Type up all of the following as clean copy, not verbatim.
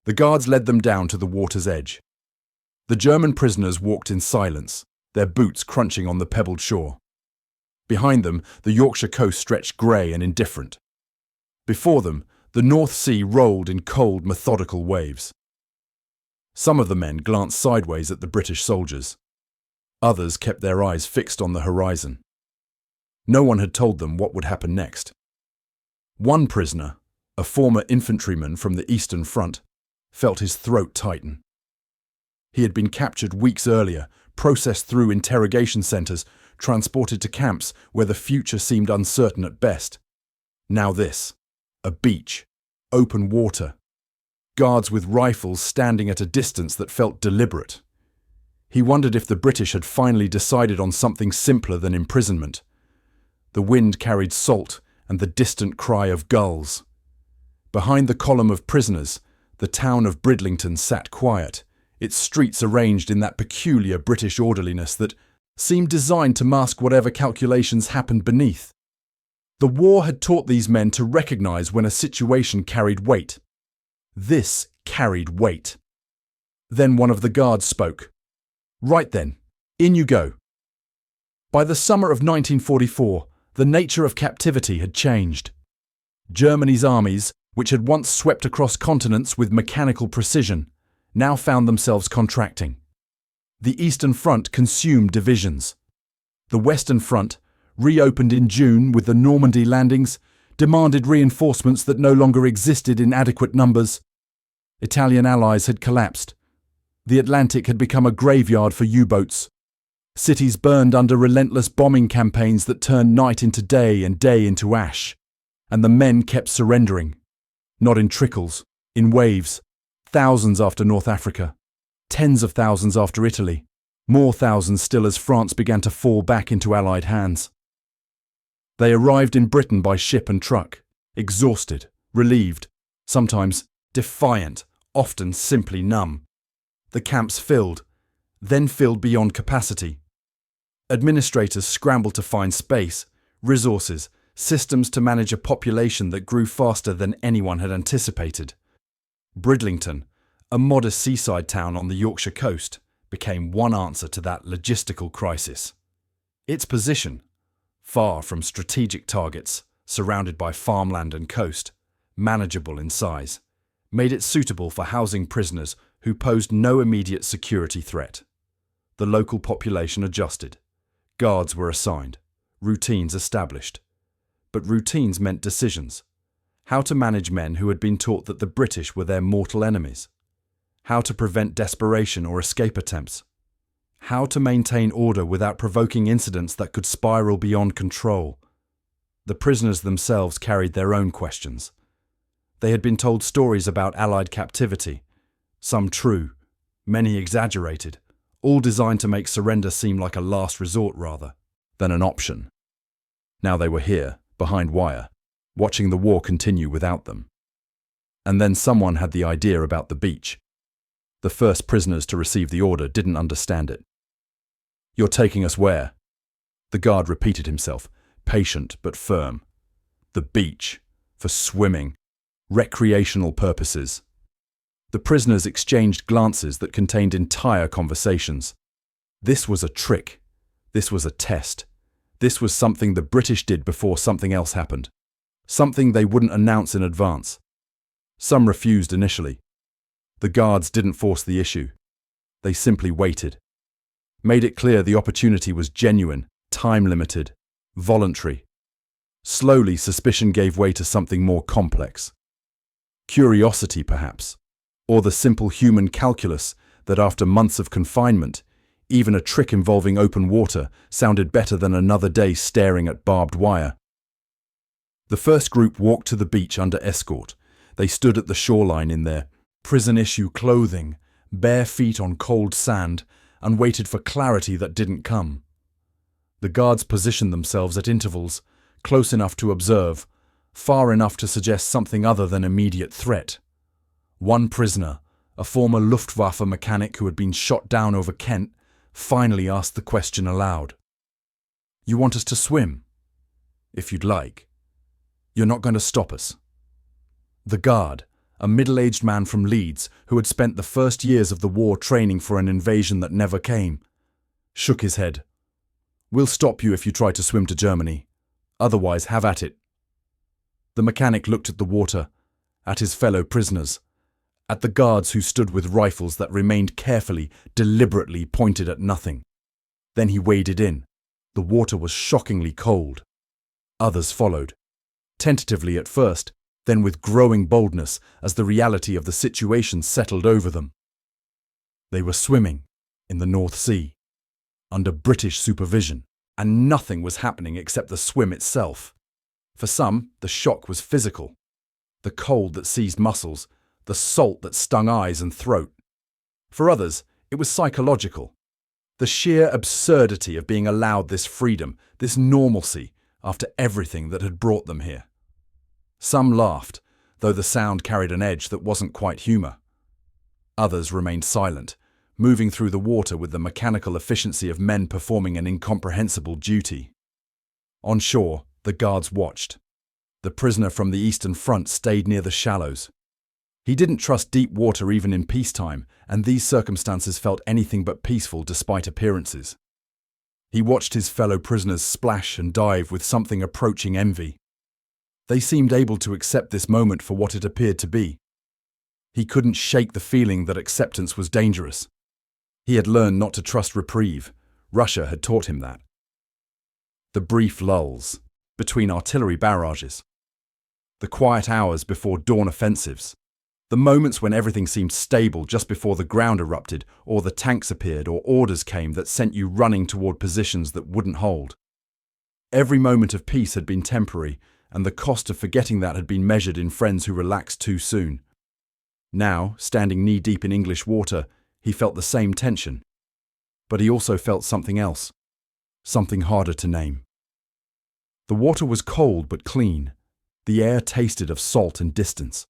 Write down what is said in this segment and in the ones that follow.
The guards led them down to the water's edge. The German prisoners walked in silence, their boots crunching on the pebbled shore. Behind them, the Yorkshire coast stretched grey and indifferent. Before them, the North Sea rolled in cold, methodical waves. Some of the men glanced sideways at the British soldiers. Others kept their eyes fixed on the horizon. No one had told them what would happen next. One prisoner, a former infantryman from the Eastern Front, felt his throat tighten. He had been captured weeks earlier, processed through interrogation centres, transported to camps where the future seemed uncertain at best. Now this, a beach, open water, guards with rifles standing at a distance that felt deliberate. He wondered if the British had finally decided on something simpler than imprisonment. The wind carried salt and the distant cry of gulls. Behind the column of prisoners, the town of Bridlington sat quiet, its streets arranged in that peculiar British orderliness that seemed designed to mask whatever calculations happened beneath. The war had taught these men to recognize when a situation carried weight. This carried weight. Then one of the guards spoke. "Right then, in you go." By the summer of 1944, the nature of captivity had changed. Germany's armies, which had once swept across continents with mechanical precision, now found themselves contracting. The Eastern Front consumed divisions. The Western Front, reopened in June with the Normandy landings, demanded reinforcements that no longer existed in adequate numbers. Italian allies had collapsed. The Atlantic had become a graveyard for U-boats. Cities burned under relentless bombing campaigns that turned night into day and day into ash. And the men kept surrendering. Not in trickles, in waves. Thousands after North Africa. Tens of thousands after Italy. More thousands still as France began to fall back into Allied hands. They arrived in Britain by ship and truck, exhausted, relieved, sometimes defiant, often simply numb. The camps filled, then filled beyond capacity. Administrators scrambled to find space, resources, systems to manage a population that grew faster than anyone had anticipated. Bridlington, a modest seaside town on the Yorkshire coast, became one answer to that logistical crisis. Its position, far from strategic targets, surrounded by farmland and coast, manageable in size, made it suitable for housing prisoners who posed no immediate security threat. The local population adjusted. Guards were assigned, routines established. But routines meant decisions. How to manage men who had been taught that the British were their mortal enemies. How to prevent desperation or escape attempts. How to maintain order without provoking incidents that could spiral beyond control. The prisoners themselves carried their own questions. They had been told stories about Allied captivity, some true, many exaggerated, all designed to make surrender seem like a last resort rather than an option. Now they were here, behind wire, watching the war continue without them. And then someone had the idea about the beach. The first prisoners to receive the order didn't understand it. "You're taking us where?" The guard repeated himself, patient but firm. "The beach, for swimming, recreational purposes." The prisoners exchanged glances that contained entire conversations. This was a trick. This was a test. This was something the British did before something else happened. Something they wouldn't announce in advance. Some refused initially. The guards didn't force the issue. They simply waited. Made it clear the opportunity was genuine, time-limited, voluntary. Slowly, suspicion gave way to something more complex. Curiosity, perhaps, or the simple human calculus that after months of confinement, even a trick involving open water sounded better than another day staring at barbed wire. The first group walked to the beach under escort. They stood at the shoreline in their prison-issue clothing, bare feet on cold sand, and waited for clarity that didn't come. The guards positioned themselves at intervals, close enough to observe, far enough to suggest something other than immediate threat. One prisoner, a former Luftwaffe mechanic who had been shot down over Kent, finally asked the question aloud. "You want us to swim?" "If you'd like. You're not going to stop us." The guard, a middle-aged man from Leeds who had spent the first years of the war training for an invasion that never came, shook his head. "We'll stop you if you try to swim to Germany. Otherwise, have at it." The mechanic looked at the water, at his fellow prisoners, at the guards who stood with rifles that remained carefully, deliberately pointed at nothing. Then he waded in. The water was shockingly cold. Others followed, tentatively at first, then with growing boldness as the reality of the situation settled over them. They were swimming in the North Sea, under British supervision, and nothing was happening except the swim itself. For some, the shock was physical. The cold that seized muscles, the salt that stung eyes and throat. For others, it was psychological. The sheer absurdity of being allowed this freedom, this normalcy, after everything that had brought them here. Some laughed, though the sound carried an edge that wasn't quite humour. Others remained silent, moving through the water with the mechanical efficiency of men performing an incomprehensible duty. On shore, the guards watched. The prisoner from the Eastern Front stayed near the shallows. He didn't trust deep water even in peacetime, and these circumstances felt anything but peaceful despite appearances. He watched his fellow prisoners splash and dive with something approaching envy. They seemed able to accept this moment for what it appeared to be. He couldn't shake the feeling that acceptance was dangerous. He had learned not to trust reprieve. Russia had taught him that. The brief lulls between artillery barrages. The quiet hours before dawn offensives. The moments when everything seemed stable just before the ground erupted, or the tanks appeared, or orders came that sent you running toward positions that wouldn't hold. Every moment of peace had been temporary, and the cost of forgetting that had been measured in friends who relaxed too soon. Now, standing knee-deep in English water, he felt the same tension. But he also felt something else, something harder to name. The water was cold but clean. The air tasted of salt and distance.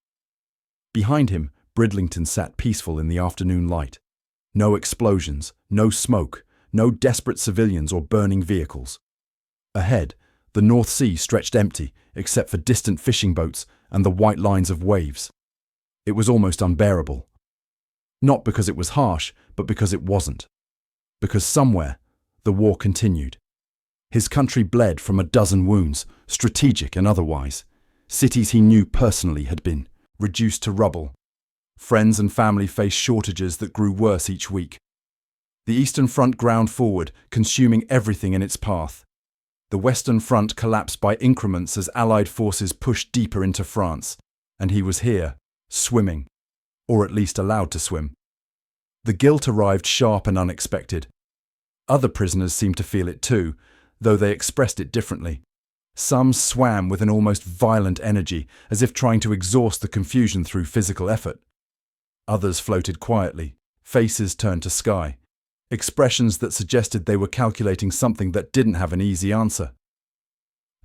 Behind him, Bridlington sat peaceful in the afternoon light. No explosions, no smoke, no desperate civilians or burning vehicles. Ahead, the North Sea stretched empty, except for distant fishing boats and the white lines of waves. It was almost unbearable. Not because it was harsh, but because it wasn't. Because somewhere, the war continued. His country bled from a dozen wounds, strategic and otherwise. Cities he knew personally had been reduced to rubble. Friends and family faced shortages that grew worse each week. The Eastern Front ground forward, consuming everything in its path. The Western Front collapsed by increments as Allied forces pushed deeper into France, and he was here, swimming, or at least allowed to swim. The guilt arrived sharp and unexpected. Other prisoners seemed to feel it too, though they expressed it differently. Some swam with an almost violent energy, as if trying to exhaust the confusion through physical effort. Others floated quietly, faces turned to sky, expressions that suggested they were calculating something that didn't have an easy answer.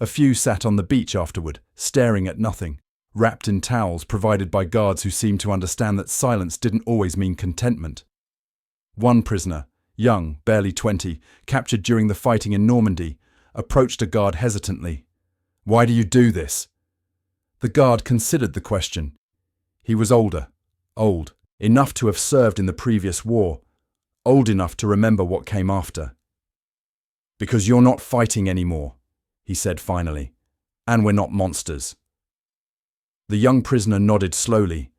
A few sat on the beach afterward, staring at nothing, wrapped in towels provided by guards who seemed to understand that silence didn't always mean contentment. One prisoner, young, barely 20, captured during the fighting in Normandy, approached a guard hesitantly. "Why do you do this?" The guard considered the question. He was older, old, enough to have served in the previous war, old enough to remember what came after. "Because you're not fighting anymore," he said finally, "and we're not monsters." The young prisoner nodded slowly,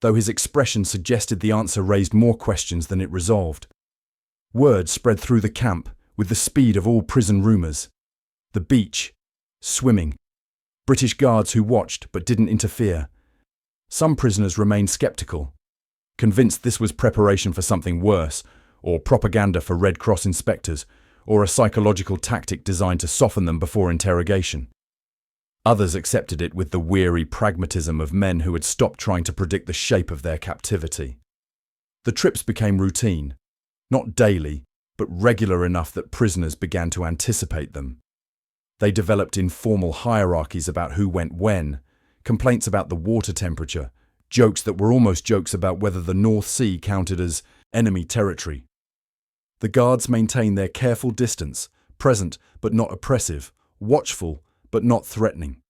though his expression suggested the answer raised more questions than it resolved. Word spread through the camp with the speed of all prison rumours. The beach, swimming, British guards who watched but didn't interfere. Some prisoners remained sceptical, convinced this was preparation for something worse, or propaganda for Red Cross inspectors, or a psychological tactic designed to soften them before interrogation. Others accepted it with the weary pragmatism of men who had stopped trying to predict the shape of their captivity. The trips became routine, not daily, but regular enough that prisoners began to anticipate them. They developed informal hierarchies about who went when, complaints about the water temperature, jokes that were almost jokes about whether the North Sea counted as enemy territory. The guards maintained their careful distance, present but not oppressive, watchful but not threatening.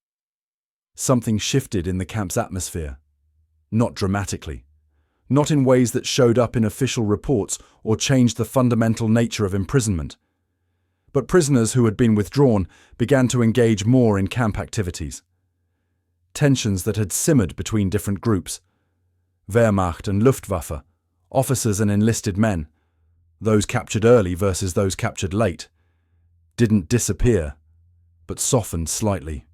Something shifted in the camp's atmosphere. not dramatically, not in ways that showed up in official reports or changed the fundamental nature of imprisonment. But prisoners who had been withdrawn began to engage more in camp activities. Tensions that had simmered between different groups, Wehrmacht and Luftwaffe, officers and enlisted men, those captured early versus those captured late, didn't disappear, but softened slightly.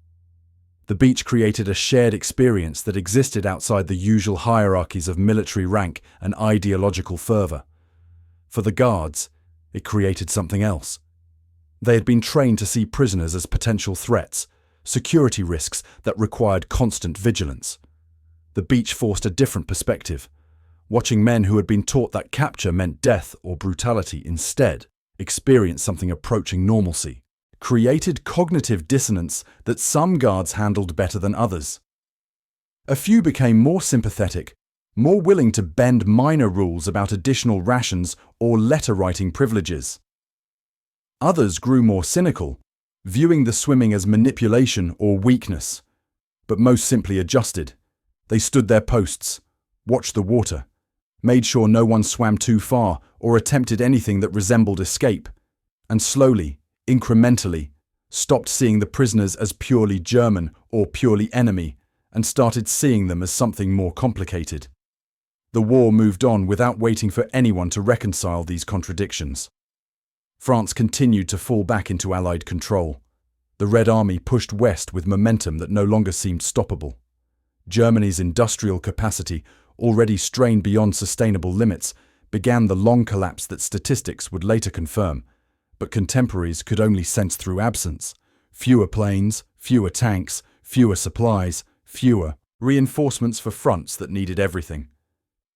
The beach created a shared experience that existed outside the usual hierarchies of military rank and ideological fervour. For the guards, it created something else. They had been trained to see prisoners as potential threats, security risks that required constant vigilance. The beach forced a different perspective. Watching men who had been taught that capture meant death or brutality instead experience something approaching normalcy, created cognitive dissonance that some guards handled better than others. A few became more sympathetic, more willing to bend minor rules about additional rations or letter-writing privileges. Others grew more cynical, viewing the swimming as manipulation or weakness, but most simply adjusted. They stood their posts, watched the water, made sure no one swam too far or attempted anything that resembled escape, and slowly, incrementally, stopped seeing the prisoners as purely German or purely enemy and started seeing them as something more complicated. The war moved on without waiting for anyone to reconcile these contradictions. France continued to fall back into Allied control. The Red Army pushed west with momentum that no longer seemed stoppable. Germany's industrial capacity, already strained beyond sustainable limits, began the long collapse that statistics would later confirm, but contemporaries could only sense through absence. Fewer planes, fewer tanks, fewer supplies, fewer reinforcements for fronts that needed everything.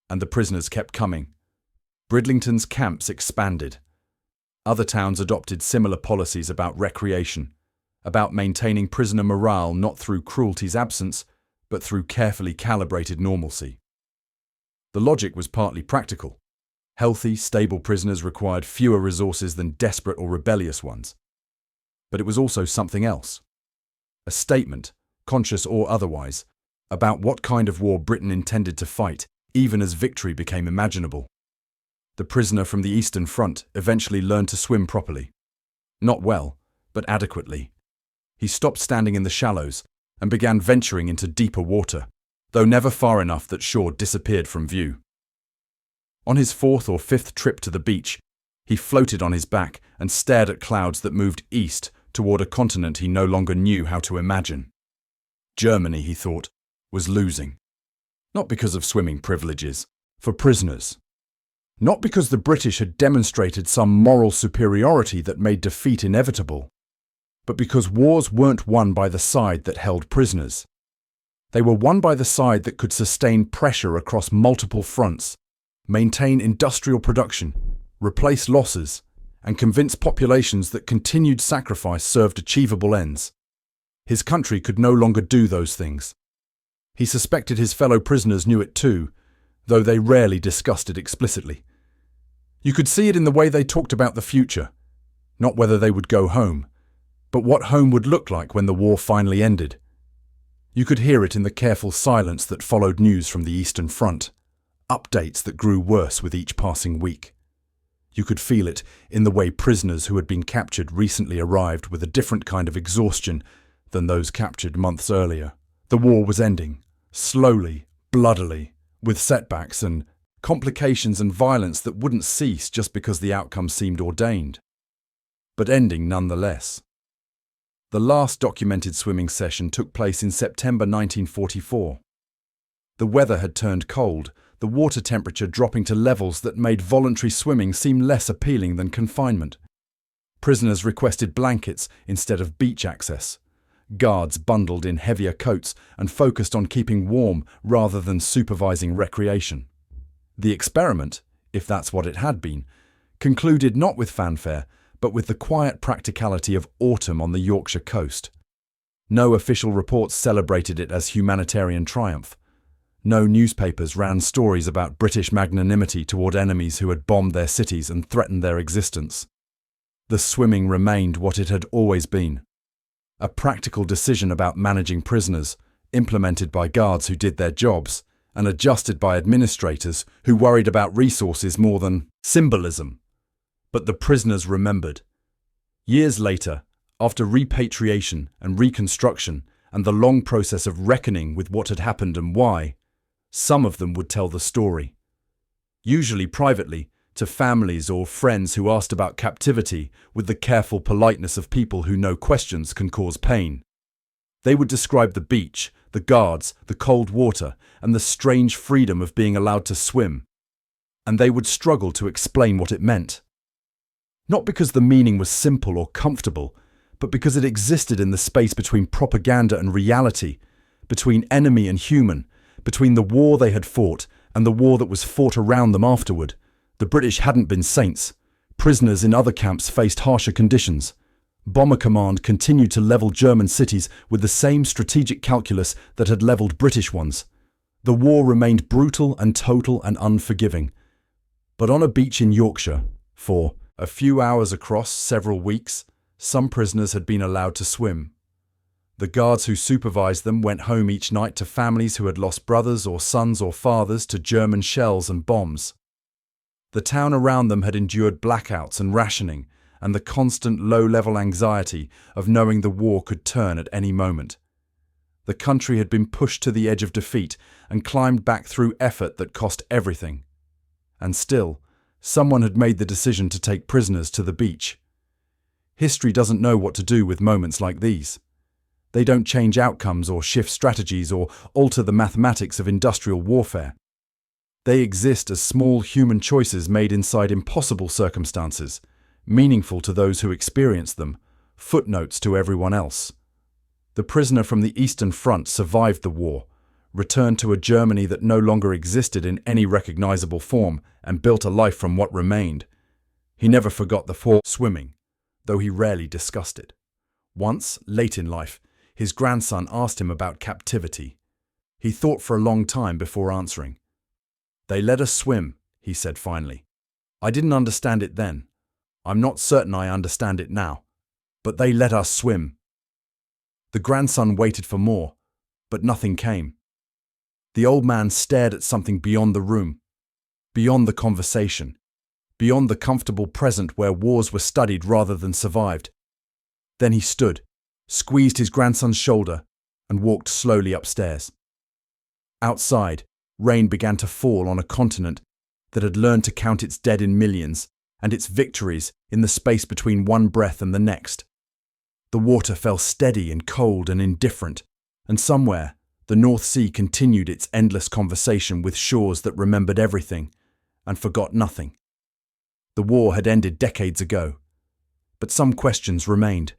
And the prisoners kept coming. Bridlington's camps expanded. Other towns adopted similar policies about recreation, about maintaining prisoner morale not through cruelty's absence, but through carefully calibrated normalcy. The logic was partly practical. Healthy, stable prisoners required fewer resources than desperate or rebellious ones. But it was also something else. A statement, conscious or otherwise, about what kind of war Britain intended to fight, even as victory became imaginable. The prisoner from the Eastern Front eventually learned to swim properly. Not well, but adequately. He stopped standing in the shallows and began venturing into deeper water, though never far enough that shore disappeared from view. On his fourth or fifth trip to the beach, he floated on his back and stared at clouds that moved east toward a continent he no longer knew how to imagine. Germany, he thought, was losing. Not because of swimming privileges, for prisoners. Not because the British had demonstrated some moral superiority that made defeat inevitable, but because wars weren't won by the side that held prisoners. They were won by the side that could sustain pressure across multiple fronts, maintain industrial production, replace losses, and convince populations that continued sacrifice served achievable ends. His country could no longer do those things. He suspected his fellow prisoners knew it too, though they rarely discussed it explicitly. You could see it in the way they talked about the future, not whether they would go home, but what home would look like when the war finally ended. You could hear it in the careful silence that followed news from the Eastern Front, updates that grew worse with each passing week. You could feel it in the way prisoners who had been captured recently arrived with a different kind of exhaustion than those captured months earlier. The war was ending, slowly, bloodily, with setbacks and complications and violence that wouldn't cease just because the outcome seemed ordained, but ending nonetheless. The last documented swimming session took place in September 1944. The weather had turned cold, the water temperature dropping to levels that made voluntary swimming seem less appealing than confinement. Prisoners requested blankets instead of beach access. Guards bundled in heavier coats and focused on keeping warm rather than supervising recreation. The experiment, if that's what it had been, concluded not with fanfare, but with the quiet practicality of autumn on the Yorkshire coast. No official reports celebrated it as humanitarian triumph. No newspapers ran stories about British magnanimity toward enemies who had bombed their cities and threatened their existence. The swimming remained what it had always been. A practical decision about managing prisoners, implemented by guards who did their jobs, and adjusted by administrators who worried about resources more than symbolism. But the prisoners remembered. Years later, after repatriation and reconstruction and the long process of reckoning with what had happened and why, some of them would tell the story. Usually privately, to families or friends who asked about captivity with the careful politeness of people who know questions can cause pain. They would describe the beach, the guards, the cold water, and the strange freedom of being allowed to swim. And they would struggle to explain what it meant. Not because the meaning was simple or comfortable, but because it existed in the space between propaganda and reality, between enemy and human, between the war they had fought and the war that was fought around them afterward. The British hadn't been saints. Prisoners in other camps faced harsher conditions. Bomber Command continued to level German cities with the same strategic calculus that had leveled British ones. The war remained brutal and total and unforgiving. But on a beach in Yorkshire, for a few hours across several weeks, some prisoners had been allowed to swim. The guards who supervised them went home each night to families who had lost brothers or sons or fathers to German shells and bombs. The town around them had endured blackouts and rationing, and the constant low-level anxiety of knowing the war could turn at any moment. The country had been pushed to the edge of defeat and climbed back through effort that cost everything. And still, someone had made the decision to take prisoners to the beach. History doesn't know what to do with moments like these. They don't change outcomes or shift strategies or alter the mathematics of industrial warfare. They exist as small human choices made inside impossible circumstances, meaningful to those who experience them, footnotes to everyone else. The prisoner from the Eastern Front survived the war, returned to a Germany that no longer existed in any recognizable form, and built a life from what remained. He never forgot the for swimming, though he rarely discussed it. Once, late in life, his grandson asked him about captivity. He thought for a long time before answering. "They let us swim," he said finally. "I didn't understand it then. I'm not certain I understand it now. But they let us swim." The grandson waited for more, but nothing came. The old man stared at something beyond the room, beyond the conversation, beyond the comfortable present where wars were studied rather than survived. Then he stood, squeezed his grandson's shoulder, and walked slowly upstairs. Outside, rain began to fall on a continent that had learned to count its dead in millions and its victories in the space between one breath and the next. The water fell steady and cold and indifferent, and somewhere, the North Sea continued its endless conversation with shores that remembered everything and forgot nothing. The war had ended decades ago, but some questions remained.